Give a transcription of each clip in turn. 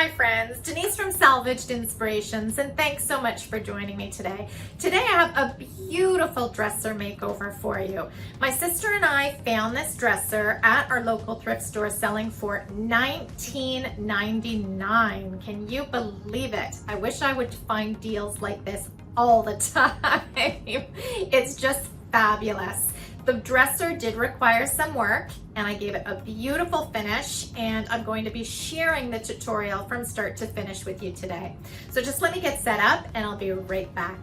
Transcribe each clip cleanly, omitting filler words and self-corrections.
my friends, Denise from Salvaged Inspirations, and thanks so much for joining me today. Today I have a beautiful dresser makeover for you. My sister and I found this dresser at our local thrift store selling for $19.99. Can you believe it? I wish I would find deals like this all the time. It's just fabulous. The dresser did require some work and I gave it a beautiful finish, and I'm going to be sharing the tutorial from start to finish with you today. So just let me get set up and I'll be right back.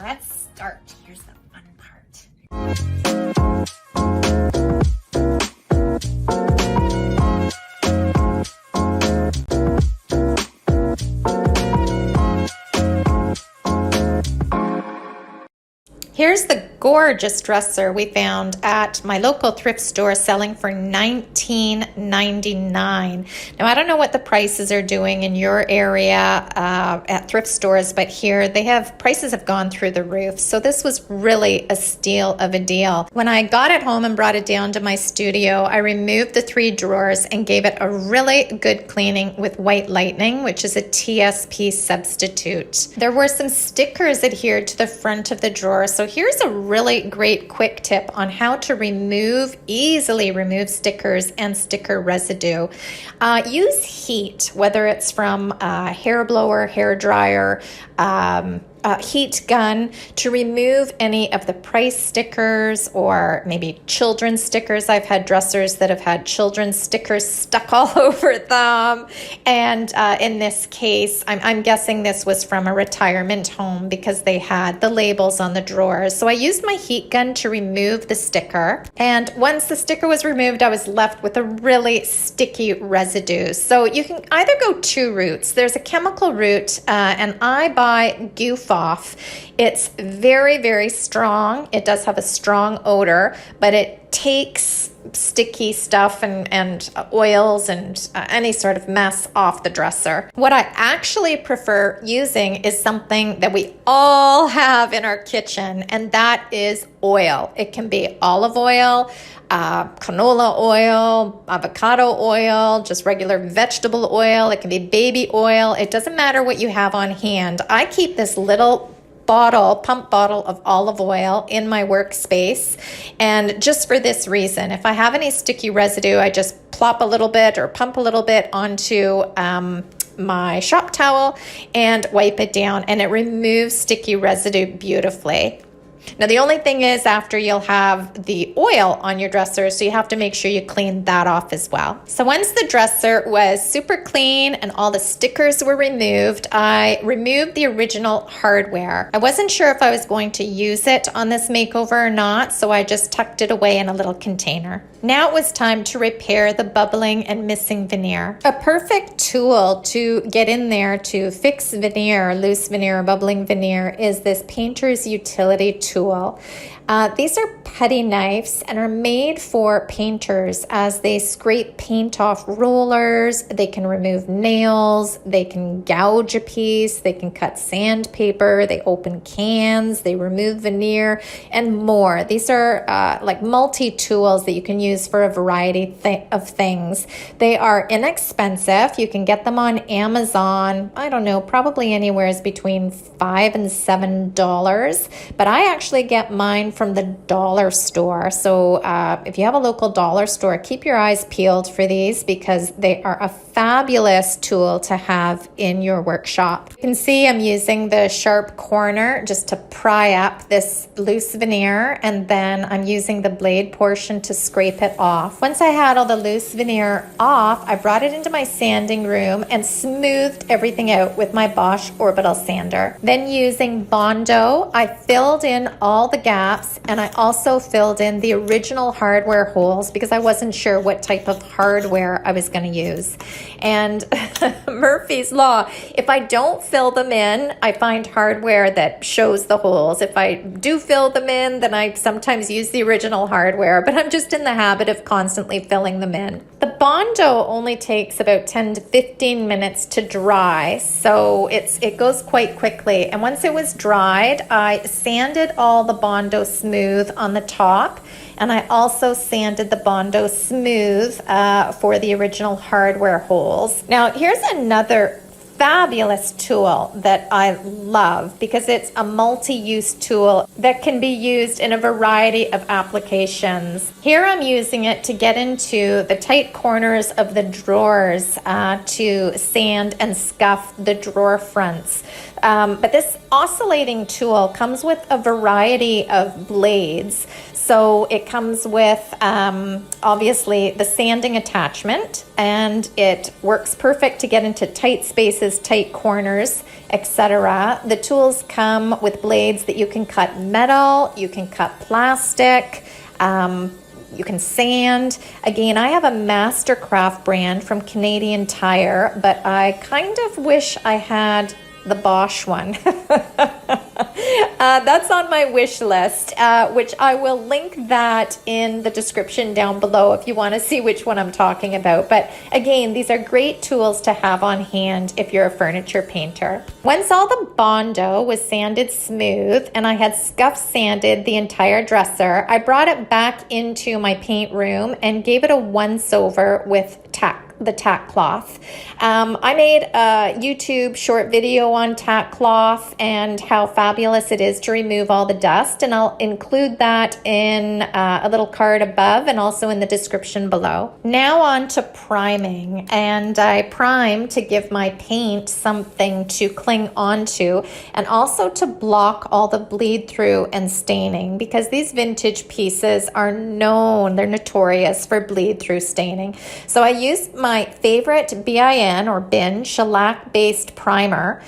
Let's start. Here's the fun part. Here's the gorgeous dresser we found at my local thrift store selling for $19.99. Now, I don't know what the prices are doing in your area at thrift stores, but here prices have gone through the roof. So this was really a steal of a deal. When I got it home and brought it down to my studio, I removed the 3 drawers and gave it a really good cleaning with White Lightning, which is a TSP substitute. There were some stickers adhered to the front of the drawer, so here's a really great quick tip on how to easily remove stickers and sticker residue. Use heat, whether it's from a hair blower, hair dryer, heat gun, to remove any of the price stickers or maybe children's stickers. I've had dressers that have had children's stickers stuck all over them. And in this case, I'm guessing this was from a retirement home because they had the labels on the drawers. So I used my heat gun to remove the sticker. And once the sticker was removed, I was left with a really sticky residue. So you can either go 2 routes. There's a chemical route, and I buy Goof Off. It's very, very strong. It does have a strong odor, but it takes sticky stuff and oils and any sort of mess off the dresser. What I actually prefer using is something that we all have in our kitchen, and that is oil. It can be olive oil, canola oil, avocado oil, just regular vegetable oil. It can be baby oil. It doesn't matter what you have on hand. I keep this little pump bottle of olive oil in my workspace, and just for this reason, if I have any sticky residue, I just plop a little bit or pump a little bit onto my shop towel and wipe it down, and it removes sticky residue beautifully. Now, the only thing is, after, you'll have the oil on your dresser, so you have to make sure you clean that off as well. So once the dresser was super clean and all the stickers were removed, I removed the original hardware. I wasn't sure if I was going to use it on this makeover or not, so I just tucked it away in a little container. Now it was time to repair the bubbling and missing veneer. A perfect tool to get in there to fix veneer, loose veneer, bubbling veneer, is this painter's utility tool. These are putty knives and are made for painters as they scrape paint off rollers. They can remove nails, they can gouge a piece, they can cut sandpaper, they open cans, they remove veneer, and more. These are like multi-tools that you can use for a variety of things. They are inexpensive. You can get them on Amazon, I don't know, probably anywhere between $5 and $7, but I actually get mine from the dollar store. So if you have a local dollar store, keep your eyes peeled for these because they are a fabulous tool to have in your workshop. You can see I'm using the sharp corner just to pry up this loose veneer, and then I'm using the blade portion to scrape it off. Once I had all the loose veneer off, I brought it into my sanding room and smoothed everything out with my Bosch orbital sander. Then, using Bondo, I filled in all the gaps, and I also filled in the original hardware holes because I wasn't sure what type of hardware I was going to use. And Murphy's Law, if I don't fill them in, I find hardware that shows the holes. If I do fill them in, then I sometimes use the original hardware, but I'm just in the habit of constantly filling them in. The Bondo only takes about 10 to 15 minutes to dry, so it goes quite quickly. And once it was dried, I sanded all the Bondo smooth on the top And I also sanded the Bondo smooth for the original hardware holes. Now, here's another fabulous tool that I love because it's a multi-use tool that can be used in a variety of applications. Here I'm using it to get into the tight corners of the drawers to sand and scuff the drawer fronts. But this oscillating tool comes with a variety of blades. So it comes with obviously the sanding attachment, and it works perfect to get into tight spaces, tight corners, etc. The tools come with blades that you can cut metal, you can cut plastic, you can sand. Again, I have a Mastercraft brand from Canadian Tire, but I kind of wish I had the Bosch one. That's on my wish list, which I will link that in the description down below if you want to see which one I'm talking about. But again, these are great tools to have on hand if you're a furniture painter. Once all the Bondo was sanded smooth and I had scuff sanded the entire dresser, I brought it back into my paint room and gave it a once over with the tack cloth. I made a YouTube short video on tack cloth and how fabulous it is to remove all the dust, and I'll include that in a little card above and also in the description below. Now on to priming, and I prime to give my paint something to cling onto and also to block all the bleed through and staining, because these vintage pieces are known, they're notorious for bleed through staining. So I used my favorite BIN or bin shellac based primer.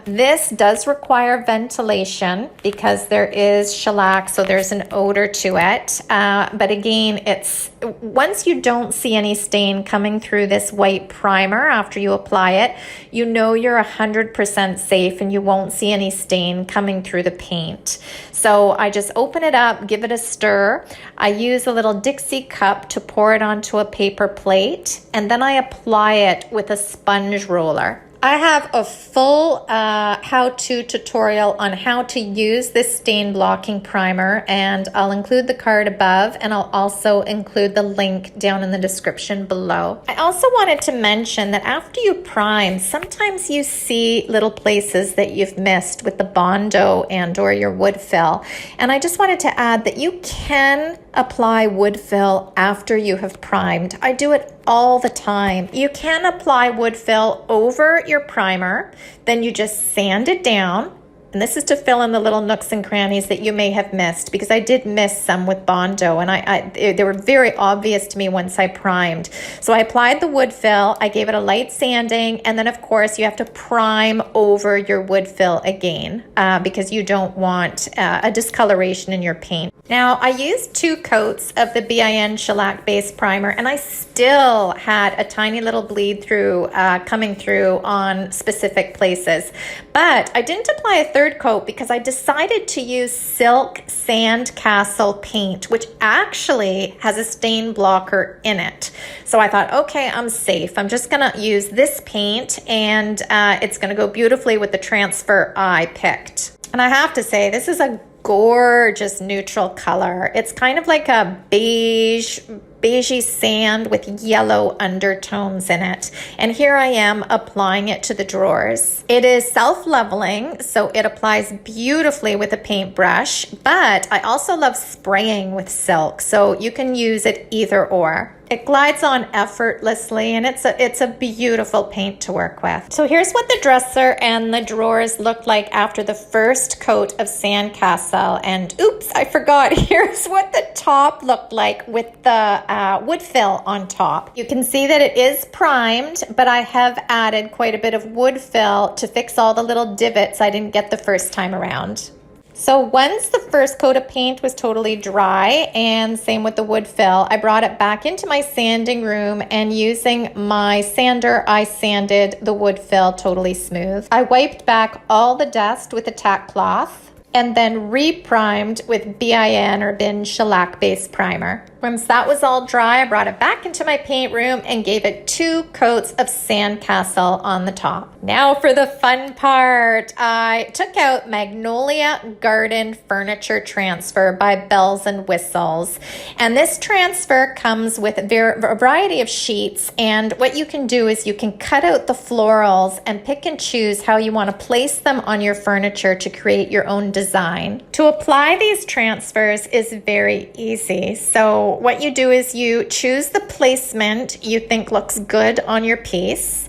This does require ventilation because there is shellac, so there's an odor to it. But again, it's once you don't see any stain coming through this white primer after you apply it, you know you're 100% safe and you won't see any stain coming through the paint. So I just open it up, give it a stir. I use a little Dixie cup to pour it onto a paper plate, and then I apply it with a sponge roller. I have a full how-to tutorial on how to use this stain blocking primer, and I'll include the card above, and I'll also include the link down in the description below. I also wanted to mention that after you prime, sometimes you see little places that you've missed with the Bondo and or your wood fill, and I just wanted to add that you can apply wood fill after you have primed. I do it all the time. You can apply wood fill over your primer, then you just sand it down. And this is to fill in the little nooks and crannies that you may have missed, because I did miss some with Bondo, and they were very obvious to me once I primed. So I applied the wood fill, I gave it a light sanding, and then of course you have to prime over your wood fill again because you don't want a discoloration in your paint. Now, I used 2 coats of the BIN shellac based primer, and I still had a tiny little bleed through coming through on specific places. But I didn't apply a 3rd coat because I decided to use Silk Sandcastle paint, which actually has a stain blocker in it. So I thought, okay, I'm safe. I'm just gonna use this paint, and it's gonna go beautifully with the transfer I picked. And I have to say, this is a gorgeous neutral color. It's kind of like a beigey sand with yellow undertones in it. And here I am applying it to the drawers. It is self-leveling, so it applies beautifully with a paintbrush, but I also love spraying with silk, so you can use it either or. It glides on effortlessly, and it's a beautiful paint to work with. So here's what the dresser and the drawers look like after the 1st coat of Sandcastle. And oops, I forgot. Here's what the top looked like with the wood fill on top. You can see that it is primed, but I have added quite a bit of wood fill to fix all the little divots I didn't get the first time around. So once the 1st coat of paint was totally dry, and same with the wood fill, I brought it back into my sanding room, and using my sander, I sanded the wood fill totally smooth. I wiped back all the dust with a tack cloth. and then reprimed with BIN or bin shellac based primer. Once that was all dry, I brought it back into my paint room and gave it 2 coats of sandcastle on the top. Now for the fun part, I took out Magnolia Garden Furniture Transfer by Bells and Whistles. And this transfer comes with a variety of sheets, and what you can do is you can cut out the florals and pick and choose how you want to place them on your furniture to create your own design. To apply these transfers is very easy. So what you do is you choose the placement you think looks good on your piece.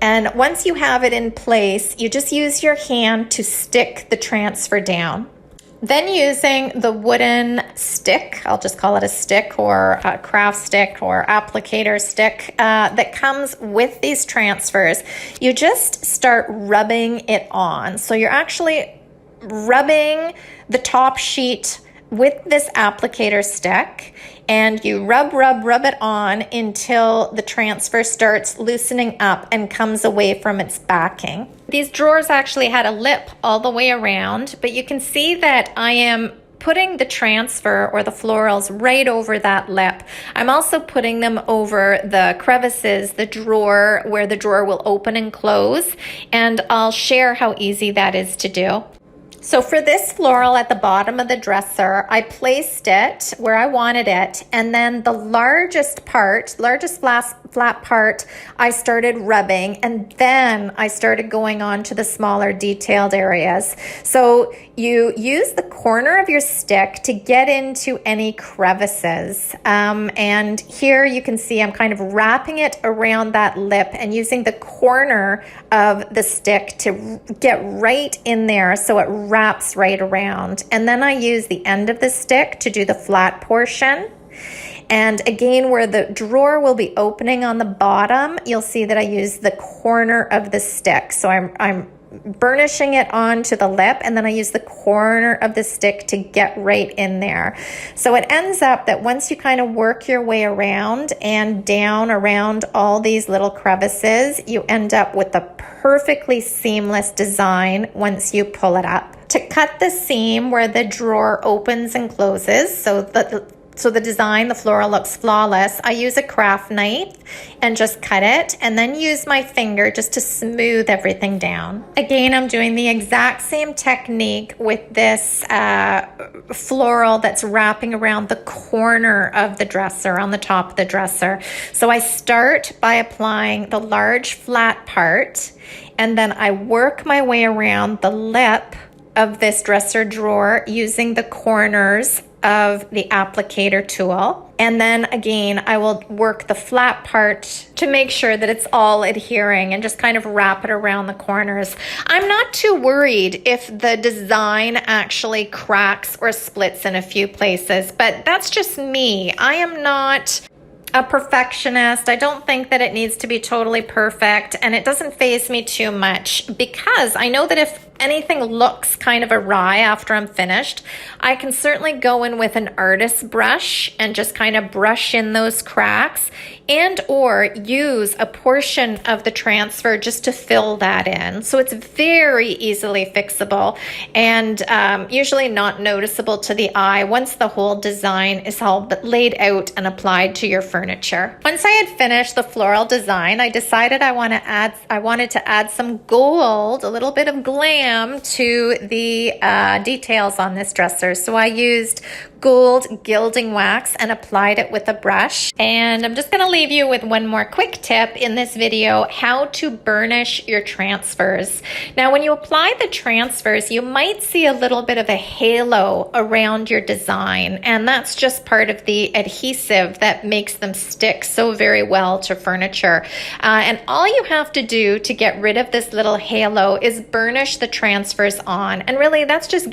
And once you have it in place, you just use your hand to stick the transfer down. Then using the wooden stick, I'll just call it a stick or a craft stick or applicator stick that comes with these transfers, you just start rubbing it on. So you're actually rubbing the top sheet with this applicator stick, and you rub it on until the transfer starts loosening up and comes away from its backing. These drawers actually had a lip all the way around, but you can see that I am putting the transfer or the florals right over that lip. I'm also putting them over the crevices, the drawer, where the drawer will open and close, and I'll share how easy that is to do. So for this floral at the bottom of the dresser, I placed it where I wanted it, and then the largest flat part, I started rubbing, and then I started going on to the smaller detailed areas. So you use the corner of your stick to get into any crevices. And here you can see I'm kind of wrapping it around that lip and using the corner of the stick to get right in there so it wraps right around. And then I use the end of the stick to do the flat portion. And again, where the drawer will be opening on the bottom, you'll see that I use the corner of the stick. So I'm burnishing it onto the lip, and then I use the corner of the stick to get right in there. So it ends up that once you kind of work your way around and down around all these little crevices, you end up with a perfectly seamless design once you pull it up. To cut the seam where the drawer opens and closes, so the design, the floral looks flawless, I use a craft knife and just cut it, and then use my finger just to smooth everything down. Again, I'm doing the exact same technique with this floral that's wrapping around the corner of the dresser, on the top of the dresser. So I start by applying the large flat part, and then I work my way around the lip of this dresser drawer using the corners of the applicator tool. And then again, I will work the flat part to make sure that it's all adhering and just kind of wrap it around the corners. I'm not too worried if the design actually cracks or splits in a few places, but that's just me. I am not a perfectionist. I don't think that it needs to be totally perfect, and it doesn't faze me too much because I know that if anything looks kind of awry after I'm finished, I can certainly go in with an artist's brush and just kind of brush in those cracks, and or use a portion of the transfer just to fill that in. So it's very easily fixable and usually not noticeable to the eye once the whole design is all but laid out and applied to your furniture. Once I had finished the floral design, I decided I wanted to add some gold, a little bit of glam to the details on this dresser. So I used gold gilding wax and applied it with a brush. And I'm just going to leave you with one more quick tip in this video, how to burnish your transfers. Now, when you apply the transfers, you might see a little bit of a halo around your design, and that's just part of the adhesive that makes them stick so very well to furniture. And all you have to do to get rid of this little halo is burnish the transfers on. And really, that's just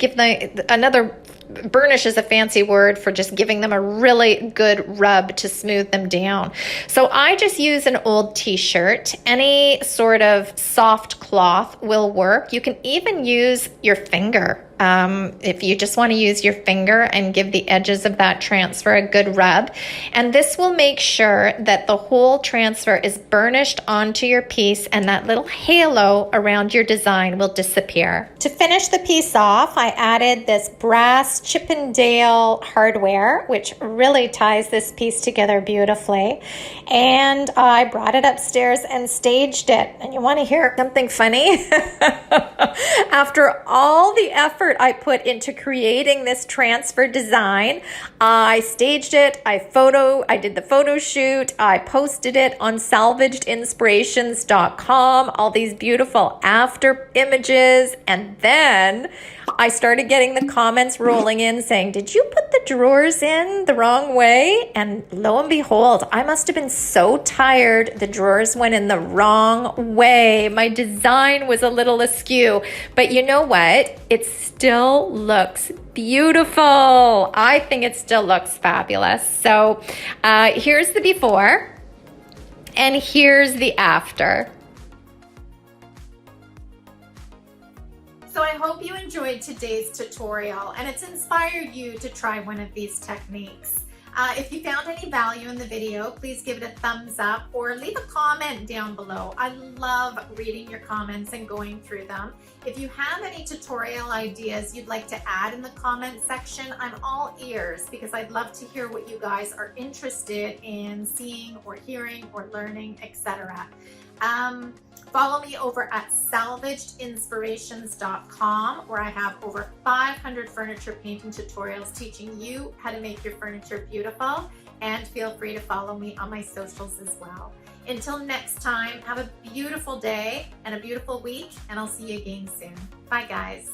burnish is a fancy word for just giving them a really good rub to smooth them down. So I just use an old t-shirt. Any sort of soft cloth will work. You can even use your finger if you just want to use your finger and give the edges of that transfer a good rub. And this will make sure that the whole transfer is burnished onto your piece and that little halo around your design will disappear. To finish the piece off, I added this brass Chippendale hardware, which really ties this piece together beautifully. And I brought it upstairs and staged it. And you want to hear something funny? After all the effort I put into creating this transfer design, I staged it, I did the photo shoot, I posted it on salvagedinspirations.com, all these beautiful after images, and then I started getting the comments rolling in saying, did you put the drawers in the wrong way? And lo and behold, I must have been so tired, the drawers went in the wrong way. My design was a little askew, but you know what? It still looks beautiful. I think it still looks fabulous. So here's the before and here's the after. So I hope you enjoyed today's tutorial and it's inspired you to try one of these techniques. If you found any value in the video, please give it a thumbs up or leave a comment down below. I love reading your comments and going through them. If you have any tutorial ideas you'd like to add in the comment section, I'm all ears because I'd love to hear what you guys are interested in seeing or hearing or learning, etc. Follow me over at salvagedinspirations.com where I have over 500 furniture painting tutorials teaching you how to make your furniture beautiful, and feel free to follow me on my socials as well. Until next time, have a beautiful day and a beautiful week, and I'll see you again soon. Bye guys.